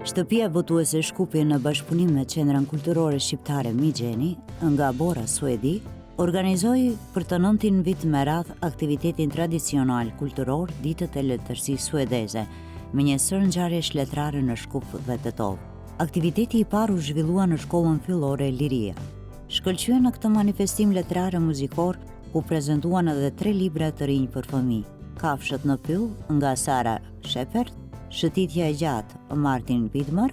Shtëpia botuese Shkupi në bashkëpunim me Qendrën Kulturore Shqiptare Migjeni nga Bora, Suedi, organizoi për të 9-tin vit me radh aktivitetin tradicional kulturor Ditët e Letërsisë Suedeze, me një sër ngjarjesh letrare në Shkup dhe Tetov. Aktiviteti i parë u zhvillua në shkollën fillore Liria. Shkëlqyen në këtë manifestim letrare muzikor u prezantuan edhe 3 libra të rinj për fëmijë: Kafshët në pyll nga Sara Shepard, Shëtitja e gjatë Martin Widmer,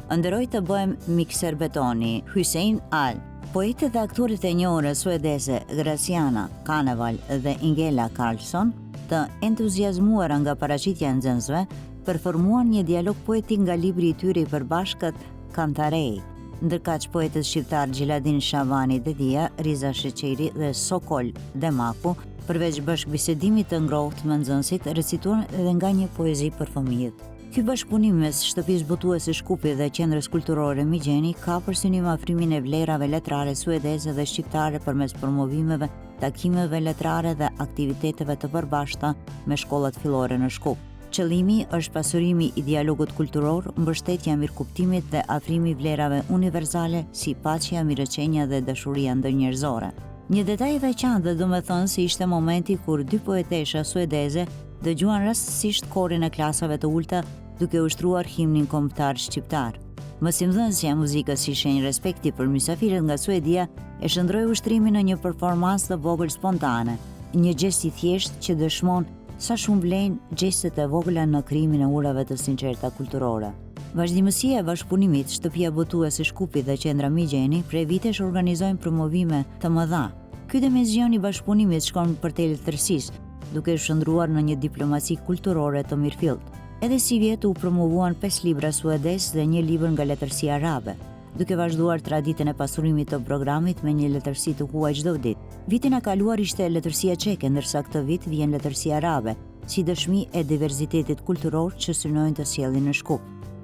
Ndëroj të bëhem mikser betoni Hussein Al. Poetët dhe aktorit e njohur suedeze Graciana Kaneval dhe Ingela Carlsson, të entuziazmuara nga paraqitja e nxënësve, performuan një dialog poetik nga libri i tyre i përbashkët Kantarei, ndërkaq poetët shqiptar Gjiladin Shavani Dedia, Riza Sheqeri dhe Sokol Demaku, përveç bashkëbisedimit të ngrohtë me nxënësit, recituan edhe nga një poezi për fëmijët. Ky bashkëpunim mes Shtëpisë Botuese Shkupi dhe Qendrës Kulturore Migjeni ka për synim afrimin e vlerave letrare suedeze dhe shqiptare përmes promovimeve, takimeve letrare dhe aktiviteteve të përbashkëta me shkollat fillore në Shkup. Qëllimi është pasurimi i dialogut kulturor, mbështetja e mirëkuptimit dhe afrimi i vlerave universale si paqja, mirëqenia dhe dashuria ndërnjerëzore. Një detaj i veçantë dhe domethënë se ishte momenti kur 2 poetesha suedeze dëgjuan rastësisht korin e klasave të ulta duke ushtruar himnin kombëtar shqiptar. Mësimdhënësja e muzikës si shenjë respekti për mysafirët nga Suedia e shndroi ushtrimin në një performancë të vogël spontane, një gest i thjeshtë që dëshmon sa shumë vlejnë gjestet e vogla në krijimin e urave të sinqerta kulturore. Vazhdimësia e bashkëpunimit Shtëpia Botuese Shkupi dhe Qendra Migjeni prej vitesh organizojnë promovime të mëdha. Ky dimension i bashkëpunimit shkon përtej letërsisë, duke shndruar në një diplomasi kulturore të mirëfillt. Edhe si vjet u promovuan 5 libra suedez dhe 1 libër nga letërsia arabe, duke vazhduar traditën e pasurimit të programit me një letërsi të huaj çdo ditë. Vitin e kaluar ishte letërsia çeke, ndërsa këtë vit vjen letërsia arabe, si dëshmi e diverzitetit kulturor që synojnë të sjellin në Shkup.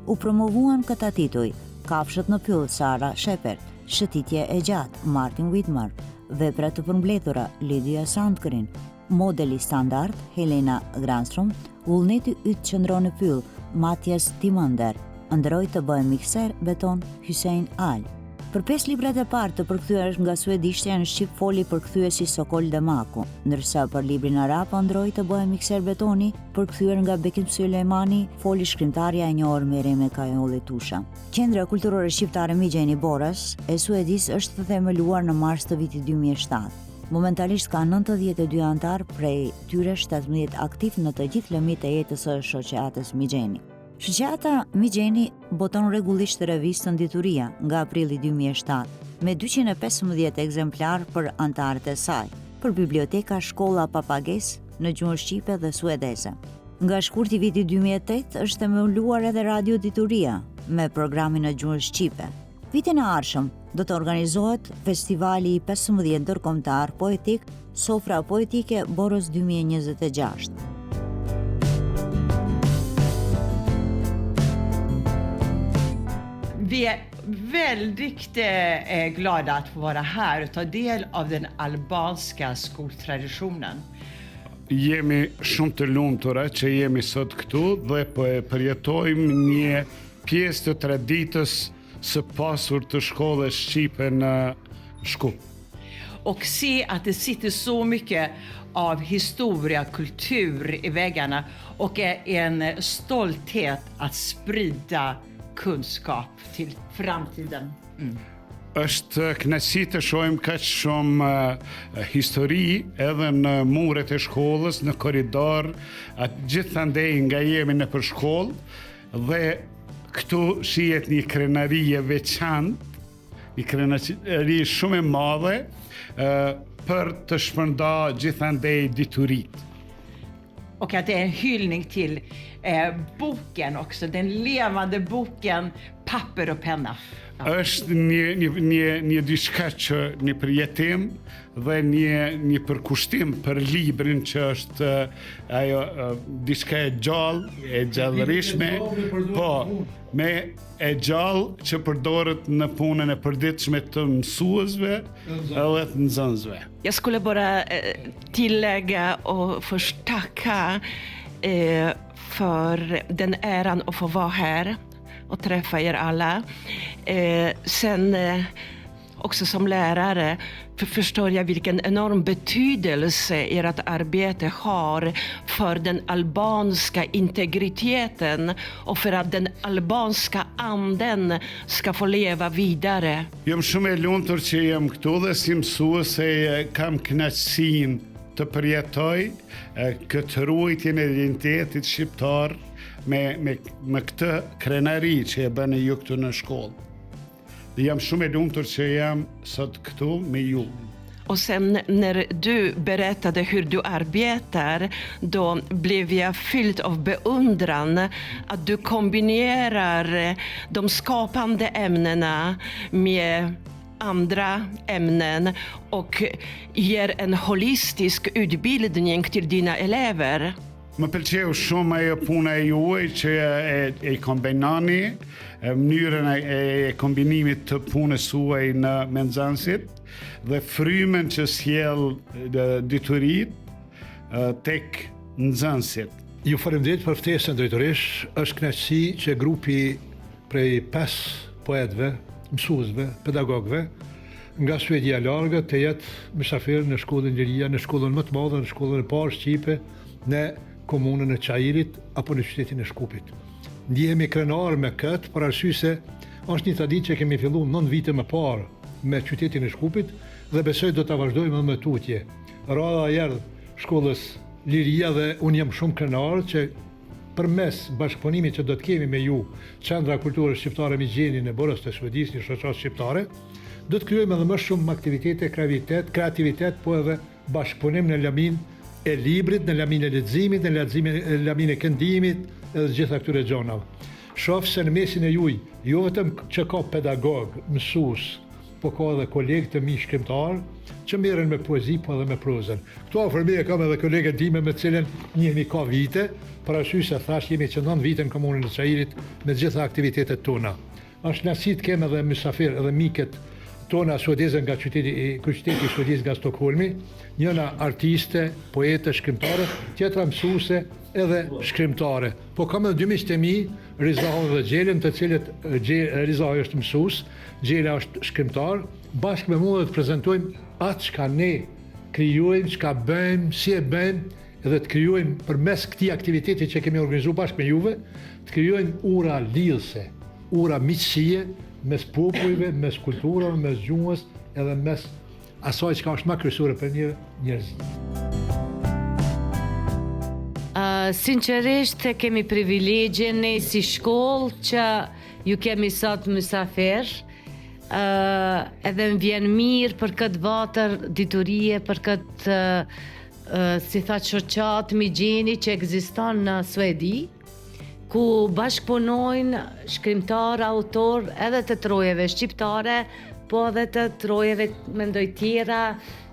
U promovuan këta tituj: Kafshët në pyll Sara Shepard, Shëtitja e gjatë Martin Widmer, Vepra të përmbledhura Lydia Sandgren, Modeli standard Helena Granström, Vullneti yt qëndron në pyll Mattias Timander, Ndëroj të bëhem mikser beton Hussein Al. Për 5 librat e parë të përkthyer nga suedishtja në shqip foli përkthyesi Sokol Demaku, ndërsa për librin arab Ndëroj të bëhem mikser betoni, përkthyer nga Bekim Sulejmani, foli shkrimtarja e njohur Mereme Kajolli Tusha. Qendra Kulturore Shqiptare Migjeni Boras e Suedis është themeluar në mars të vitit 2007. Momentalisht ka 92 antar, prej tyre 17 aktiv në të gjithë lëmit e jetës së shoqatës Migjeni. Shoqata Migjeni boton rregullisht revistën Dituria nga aprilli 2007, me 215 ekzemplar për antarët e saj, për biblioteka Shkolla Papages në gjuhën shqipe dhe suedeze. Nga shkurti viti 2008 është themeluar edhe Radio Dituria me programin në gjuhën shqipe. Vitin e ardhshëm do të organizohet festivali i 15 ndërkombëtar poetik Sofra Poetike Boros 2026. Vi är väldigt glada att få vara här och ta del av den albanska skoltraditionen. Jemi shumë të lumtura që jemi sot këtu dhe po e përjetojmë një pjesë të traditës së pasur të shkollës shqipe në Shkup. Och se att det sitter så mycket av historia, kultur i väggarna och en stolthet att sprida kunskap till framtiden. Është kënaqësi të shohim kaq shumë histori edhe në muret e shkollës, në korridor, gjithandej nga jemi në për shkollë dhe këtu shihet një krenari e veçantë, një krenari shumë e madhe për të shpërndarë gjithandej dituritë. Och att det är en hyllning till boken också, den levande boken, papper och penna. Ja. Është një diçka që një përjetim dhe një përkushtim për librin që është ajo diçka e gjallërishme, po, me e gjallë që përdoret në punën e përditshme të mësuesve edhe të nxënësve. Jag skulle bara tillägga och först tacka för den äran att få vara här att träffa er alla. Sen också som lärare förstår jag vilken enorm betydelse ert arbete har för den albanska integriteten och för att den albanska anden ska få leva vidare. Jam shumë e lumtur që jam këtu dhe si mësuese kam kënaqësinë të përjetoj këtë ruajtjen e identitetit shqiptar me këtë krenari që e bëni ju këtu në shkollë. Dhe jam shumë e lumtur që jam sot këtu me ju. Och sen när du berättade hur du arbetar, då blev jag fylld av beundran att du kombinerar de skapande ämnena med andra ämnen och ger en holistisk utbildning till dina elever. Më pëlqeu shumë ajo puna e juaj që e kombinoni, mënyrën e kombinimit të punës suaj në me nxënësit dhe frymen që sjell diturit tek nxënësit. Ju faleminderit për ftesën drejtërisht. Është kënaqësi që grupi prej 5 poetëve, mësuesve, pedagogëve nga Suedia e largët të jetë mysafir në shkollën Liria, në shkollën më të madhe, në shkollën e parë shqipe në komunën e Çajirit apo në qytetin e Shkupit. Ndihemi krenar me këtë për arsye se është një traditë që kemi filluar 9 vite më parë me qytetin e Shkupit dhe besoj do ta vazhdojmë më tutje. Rradha erdh shkollës Liria dhe unë jam shumë krenar që përmes bashkëpunimit që do të kemi me ju, Qendra Kulturës Shqiptare Migjeni në Borës të Suedisë, një shoqat shqiptare, do të krijojmë edhe më shumë aktivitete, kreativitet, po edhe bashkëpunim në lamin e librit, në lamin e leximit, në lamin e këndimit edhe gjitha këtyre gjonave. Shoh se në mesin e juj, jo vetëm që ka pedagog, mësues, po ka edhe kolegë të mi shkrimtar që merren me poezi po edhe me prozën. Këtu afër meje kam edhe kolegën time me të cilën njihemi ka vite, për arsye se thash jemi që 9 vite në komunën e Çajirit me gjitha aktivitetet tona. Është kënaqësi të kem edhe mysafir edhe miket tona suedeze nga qyteti suedez nga Stockholmi, njëna artiste, poete, shkrimtare, tjetra mësuese edhe shkrimtare. Po kam edhe 2 miqtë e mi, Rizahon dhe Gjelën, të cilët Riza është mësues, Gjela është shkrimtar, bashkë me mua dhe të prezantojmë atë çka ne krijojmë, çka bëjmë, si e bëjmë, edhe të krijojmë përmes këtij aktiviteti që kemi organizuar bashkë me juve, të krijojmë ura lidhëse, ura miqësie mes popujve, mes kulturave, mes gjuhës edhe mes asaj që është më kryesore për një njerëz. Sinqerisht kemi privilegjin ne si shkollë që ju kemi sot mysafir, edhe më vjen mirë për këtë vatër diturie, për këtë si thatë shoqat Migjeni që ekziston në Suedi, ku bashkëpunojnë shkrimtar, autor edhe të trojeve shqiptare, po edhe të trojeve mendoj tjera,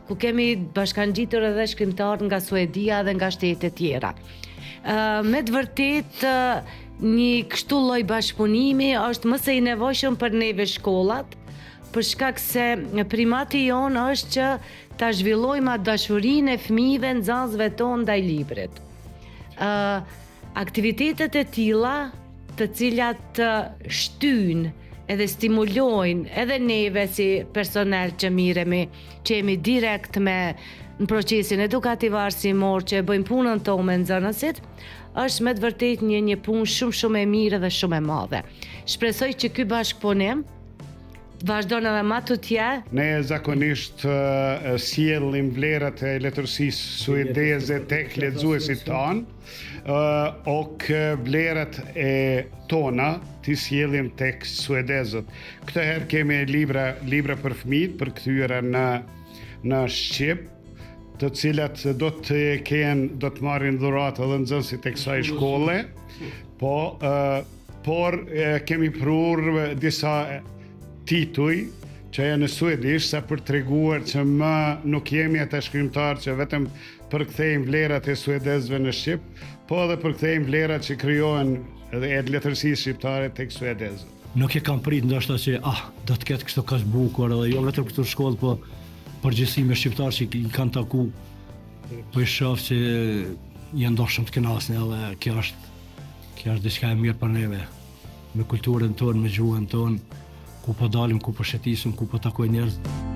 ku kemi bashkangjitur edhe shkrimtar nga Suedia dhe nga shtete tjera. Me të vërtet, një kështu lloj bashkëpunimi është më së i nevojshëm për neve shkollat, për shkak se primati jonë është që ta zhvillojmë atë dashurinë e fëmijëve, nxënësve tonë ndaj librit. Aktivitetet e tilla, të cilat shtyjnë edhe stimulojnë edhe neve si personel që miremi, që jemi direkt në procesin edukativ arsimor, që bëjmë punën tonë me nxënësit, është me të vërtet një punë shumë e mirë dhe shumë e madhe. Shpresoj që ky bashkëpunim vazhdon edhe më tutje. Ne zakonisht sjellim vlerat e letërsisë suedeze tek lexuesit tanë, och vlerat e tona të sjellim tek suedezët. Këtë herë kemi libra për fëmijët përkthyera në shqip, të cilat do të marrin dhuratë edhe nxënësit e kësaj shkolle, por kemi prur disa tituj që janë në suedisht sa për treguar që më nuk jemi ata shkrimtar që vetëm përkthejmë vlerat e suedezëve në shqip, po edhe përkthejmë vlerat që krijohen e letërsisë shqiptare tek suedezët. Nuk e kam prit ndoshta që do të ketë kështu kaq bukur edhe jo vetëm këtu në shkollë, po përgjithësi me shqiptarë që i kanë taku, po i shoh që janë ndoshta të kënaqur edhe kjo është diçka e mirë për neve. me kulturën tonë, me gjuhën tonë, ku po dalim, ku po shëtisim, ku po takoj njerëz.